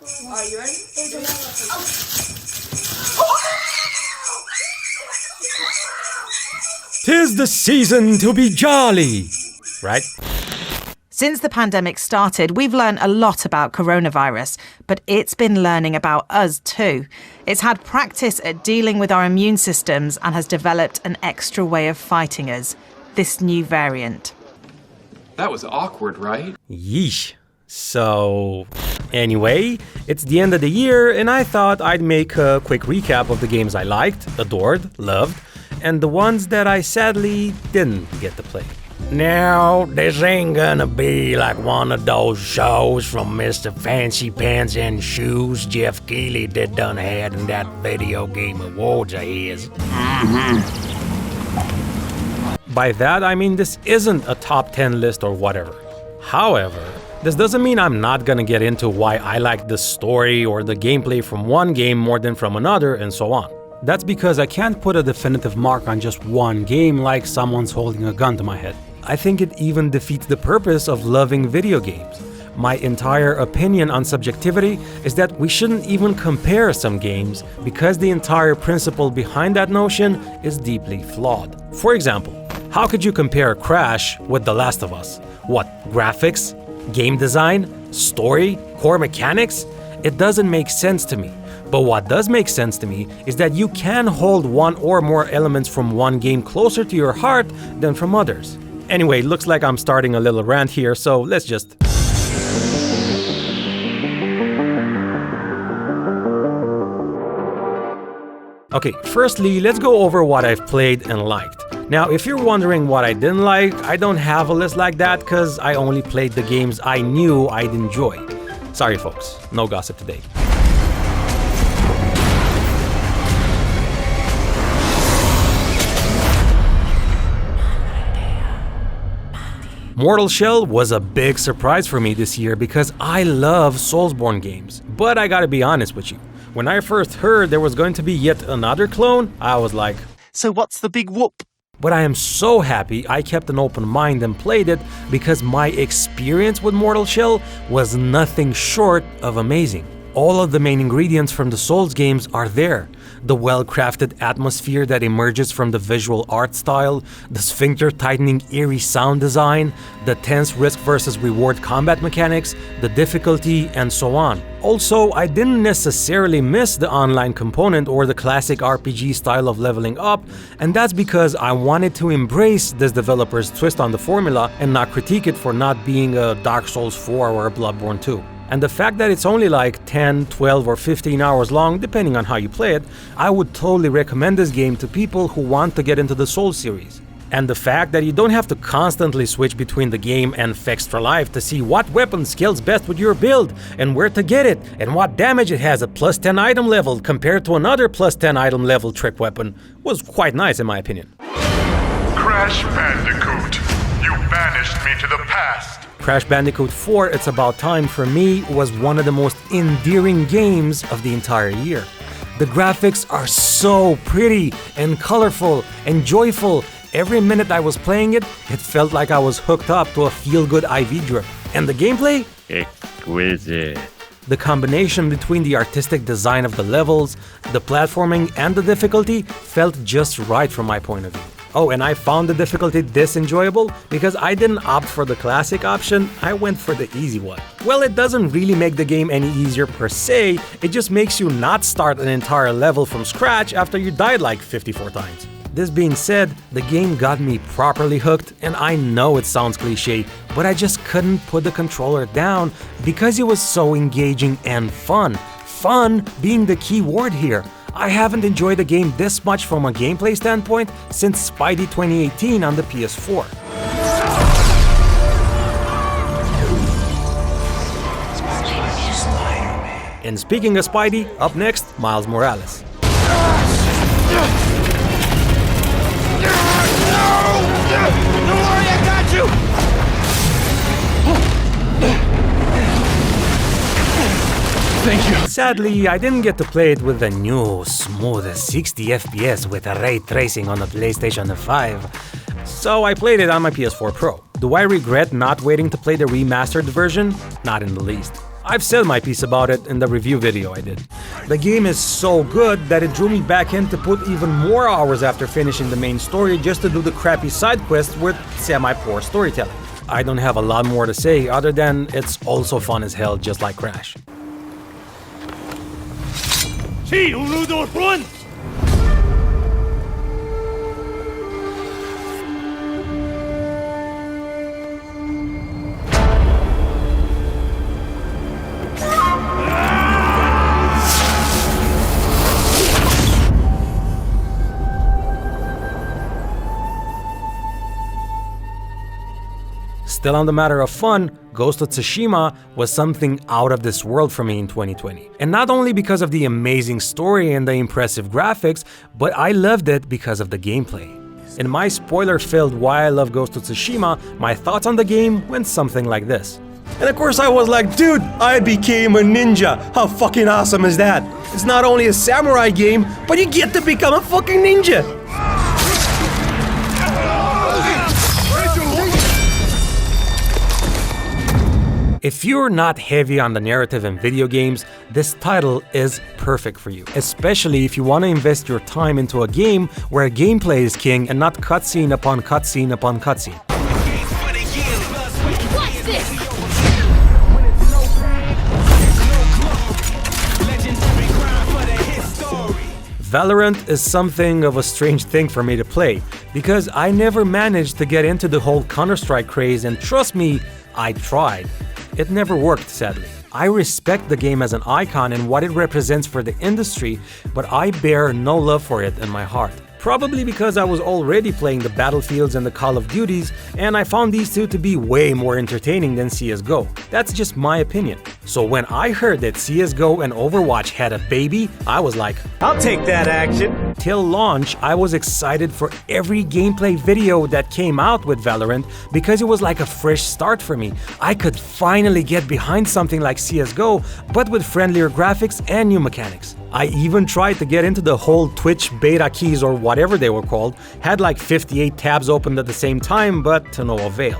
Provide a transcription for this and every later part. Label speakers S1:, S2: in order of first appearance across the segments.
S1: Are you ready?
S2: "'Tis the season to be jolly," right?
S3: Since the pandemic started, we've learned a lot about coronavirus, but it's been learning about us too. It's had practice at dealing with our immune systems and has developed an extra way of fighting us, this new variant.
S4: That was awkward, right?
S2: Yeesh. So, anyway, it's the end of the year, and I thought I'd make a quick recap of the games I liked, adored, loved, and the ones that I sadly didn't get to play. Now, this ain't gonna be like one of those shows from Mr. Fancy Pants and Shoes Jeff Keighley done had in that video game awards of his. By that, I mean this isn't a top 10 list or whatever. However, this doesn't mean I'm not gonna get into why I like the story or the gameplay from one game more than from another and so on. That's because I can't put a definitive mark on just one game like someone's holding a gun to my head. I think it even defeats the purpose of loving video games. My entire opinion on subjectivity is that we shouldn't even compare some games because the entire principle behind that notion is deeply flawed. For example, how could you compare Crash with The Last of Us? What, graphics? Game design? Story? Core mechanics? It doesn't make sense to me. But what does make sense to me is that you can hold one or more elements from one game closer to your heart than from others. Anyway, looks like I'm starting a little rant here, so let's just... Okay, firstly, let's go over what I've played and liked. Now, if you're wondering what I didn't like, I don't have a list like that because I only played the games I knew I'd enjoy. Sorry folks, no gossip today. Mortal Shell was a big surprise for me this year because I love Soulsborne games. But I gotta be honest with you, when I first heard there was going to be yet another clone, I was like,
S5: so what's the big whoop?
S2: But I am so happy I kept an open mind and played it because my experience with Mortal Shell was nothing short of amazing. All of the main ingredients from the Souls games are there. The well-crafted atmosphere that emerges from the visual art style, the sphincter-tightening eerie sound design, the tense risk versus reward combat mechanics, the difficulty, and so on. Also, I didn't necessarily miss the online component or the classic RPG style of leveling up, and that's because I wanted to embrace this developer's twist on the formula and not critique it for not being a Dark Souls 4 or a Bloodborne 2. And the fact that it's only like 10, 12 or 15 hours long, depending on how you play it, I would totally recommend this game to people who want to get into the Souls series. And the fact that you don't have to constantly switch between the game and Fextra Life to see what weapon scales best with your build, and where to get it, and what damage it has at plus 10 item level compared to another plus 10 item level trick weapon, was quite nice in my opinion.
S6: Crash Bandicoot, you banished me to the past.
S2: Crash Bandicoot 4, It's About Time, for me, was one of the most endearing games of the entire year. The graphics are so pretty and colorful and joyful. Every minute I was playing it, it felt like I was hooked up to a feel-good IV drip. And the gameplay?
S5: Exquisite.
S2: The combination between the artistic design of the levels, the platforming, and the difficulty felt just right from my point of view. Oh, and I found the difficulty this enjoyable because I didn't opt for the classic option, I went for the easy one. Well, it doesn't really make the game any easier per se, it just makes you not start an entire level from scratch after you died like 54 times. This being said, the game got me properly hooked, and I know it sounds cliche, but I just couldn't put the controller down because it was so engaging and fun. Fun being the key word here. I haven't enjoyed the game this much from a gameplay standpoint since Spidey 2018 on the PS4. And speaking of Spidey, up next, Miles Morales.
S1: Don't worry, I got you!
S4: Thank you.
S2: Sadly, I didn't get to play it with the new, smooth 60 FPS with ray tracing on the PlayStation 5, so I played it on my PS4 Pro. Do I regret not waiting to play the remastered version? Not in the least. I've said my piece about it in the review video I did. The game is so good that it drew me back in to put even more hours after finishing the main story just to do the crappy side quests with semi-poor storytelling. I don't have a lot more to say other than it's also fun as hell, just like Crash. Still on the matter of fun, Ghost of Tsushima was something out of this world for me in 2020. And not only because of the amazing story and the impressive graphics, but I loved it because of the gameplay. In my spoiler-filled Why I Love Ghost of Tsushima, my thoughts on the game went something like this. And of course I was like, dude, I became a ninja! How fucking awesome is that? It's not only a samurai game, but you get to become a fucking ninja! If you're not heavy on the narrative in video games, this title is perfect for you. Especially if you want to invest your time into a game where gameplay is king and not cutscene upon cutscene upon cutscene.
S7: What's this?
S2: Valorant is something of a strange thing for me to play, because I never managed to get into the whole Counter-Strike craze, and trust me, I tried. It never worked, sadly. I respect the game as an icon and what it represents for the industry, but I bear no love for it in my heart. Probably because I was already playing the Battlefields and the Call of Duties, and I found these two to be way more entertaining than CSGO. That's just my opinion. So when I heard that CSGO and Overwatch had a baby, I was like, I'll take that action! Till launch, I was excited for every gameplay video that came out with Valorant because it was like a fresh start for me. I could finally get behind something like CSGO, but with friendlier graphics and new mechanics. I even tried to get into the whole Twitch beta keys or whatever they were called, had like 58 tabs opened at the same time, but to no avail.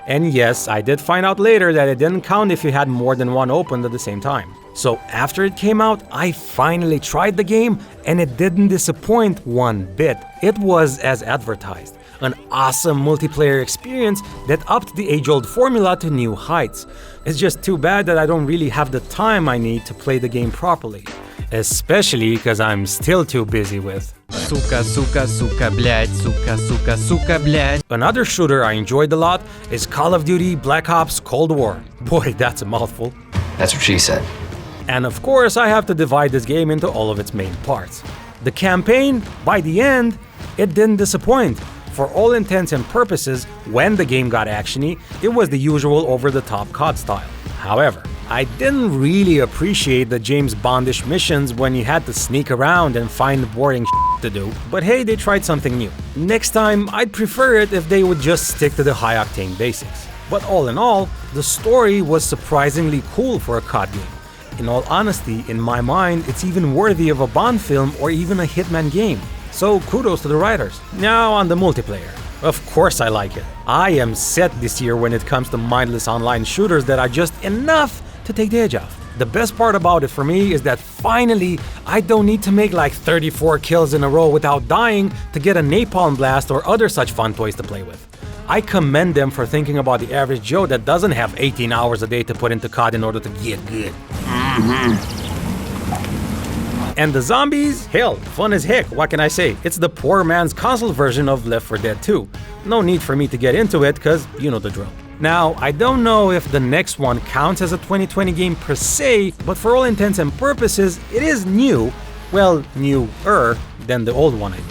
S2: And yes, I did find out later that it didn't count if you had more than one opened at the same time. So after it came out, I finally tried the game, and it didn't disappoint one bit. It was as advertised. An awesome multiplayer experience that upped the age-old formula to new heights. It's just too bad that I don't really have the time I need to play the game properly. Especially because I'm still too busy with
S8: Сука, сука, сука, блядь, сука, сука, сука, блядь.
S2: Another shooter I enjoyed a lot is Call of Duty Black Ops Cold War. Boy, that's a mouthful.
S9: That's what she said.
S2: And of course, I have to divide this game into all of its main parts. The campaign, by the end, it didn't disappoint. For all intents and purposes, when the game got actiony, it was the usual over-the-top COD style. However, I didn't really appreciate the James Bondish missions when you had to sneak around and find boring shit to do, but hey, they tried something new. Next time, I'd prefer it if they would just stick to the high-octane basics. But all in all, the story was surprisingly cool for a COD game. In all honesty, in my mind, it's even worthy of a Bond film or even a Hitman game. So kudos to the writers. Now on the multiplayer. Of course I like it. I am set this year when it comes to mindless online shooters that are just enough to take the edge off. The best part about it for me is that finally I don't need to make like 34 kills in a row without dying to get a napalm blast or other such fun toys to play with. I commend them for thinking about the average Joe that doesn't have 18 hours a day to put into COD in order to get good. And the zombies? Hell, fun as heck, what can I say? It's the poor man's console version of Left 4 Dead 2. No need for me to get into it, cause you know the drill. Now, I don't know if the next one counts as a 2020 game per se, but for all intents and purposes, it is new. Well, newer than the old one I knew.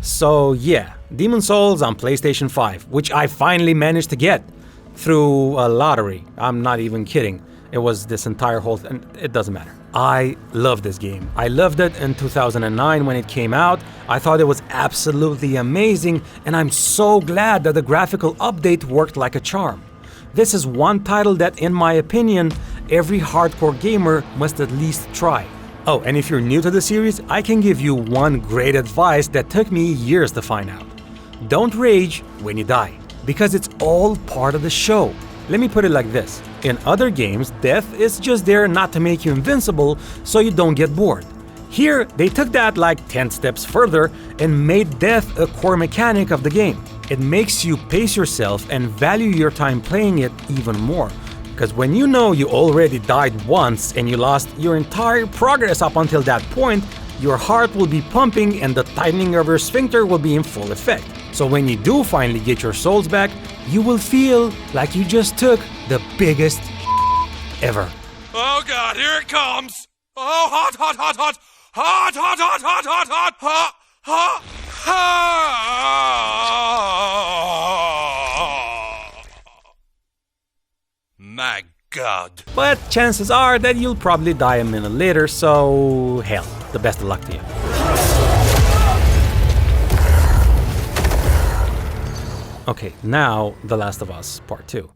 S2: So yeah, Demon's Souls on PlayStation 5, which I finally managed to get through a lottery. I'm not even kidding. It was this entire whole thing. It doesn't matter. I love this game. I loved it in 2009 when it came out. I thought it was absolutely amazing, and I'm so glad that the graphical update worked like a charm. This is one title that, in my opinion, every hardcore gamer must at least try. Oh, and if you're new to the series, I can give you one great advice that took me years to find out. Don't rage when you die, because it's all part of the show. Let me put it like this. In other games, death is just there not to make you invincible so you don't get bored. Here, they took that like 10 steps further and made death a core mechanic of the game. It makes you pace yourself and value your time playing it even more. Because when you know you already died once and you lost your entire progress up until that point, your heart will be pumping and the tightening of your sphincter will be in full effect. So when you do finally get your souls back, you will feel like you just took the biggest ever.
S1: Oh God, here it comes! Oh, hot, hot, hot, hot! Hot, hot, hot, hot, hot, hot, hot, hot, hot! My God.
S2: But chances are that you'll probably die a minute later, so hell, the best of luck to you. Okay, now The Last of Us Part 2.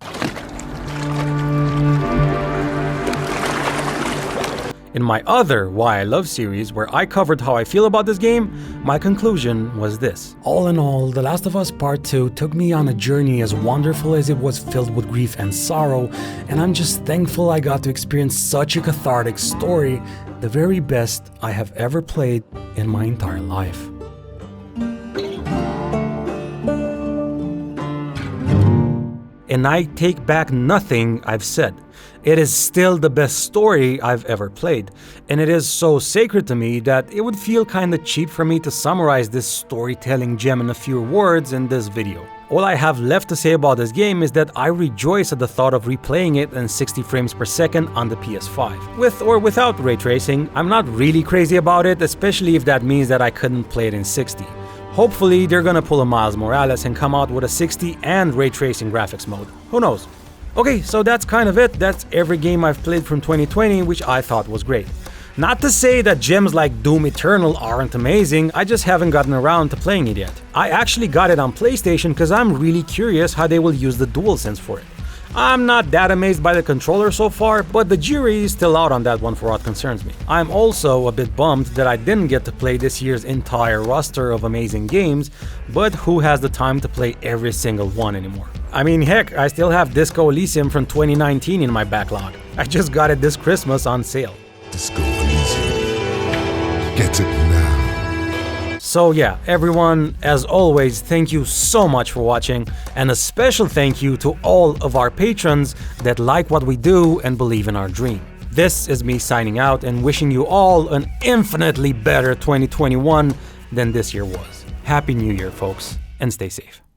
S2: In my other Why I Love series, where I covered how I feel about this game, my conclusion was this. All in all, The Last of Us Part 2 took me on a journey as wonderful as it was filled with grief and sorrow, and I'm just thankful I got to experience such a cathartic story, the very best I have ever played in my entire life. And I take back nothing I've said. It is still the best story I've ever played, and it is so sacred to me that it would feel kinda cheap for me to summarize this storytelling gem in a few words in this video. All I have left to say about this game is that I rejoice at the thought of replaying it in 60 frames per second on the PS5. With or without ray tracing, I'm not really crazy about it, especially if that means that I couldn't play it in 60. Hopefully, they're gonna pull a Miles Morales and come out with a 60 and ray tracing graphics mode. Who knows? Okay, so that's kind of it. That's every game I've played from 2020, which I thought was great. Not to say that gems like Doom Eternal aren't amazing, I just haven't gotten around to playing it yet. I actually got it on PlayStation because I'm really curious how they will use the DualSense for it. I'm not that amazed by the controller so far, but the jury is still out on that one for what concerns me. I'm also a bit bummed that I didn't get to play this year's entire roster of amazing games, but who has the time to play every single one anymore? I mean, heck, I still have Disco Elysium from 2019 in my backlog. I just got it this Christmas on sale.
S7: Disco Elysium. Get it now.
S2: So yeah, everyone, as always, thank you so much for watching, and a special thank you to all of our patrons that like what we do and believe in our dream. This is me signing out and wishing you all an infinitely better 2021 than this year was. Happy New Year, folks, and stay safe.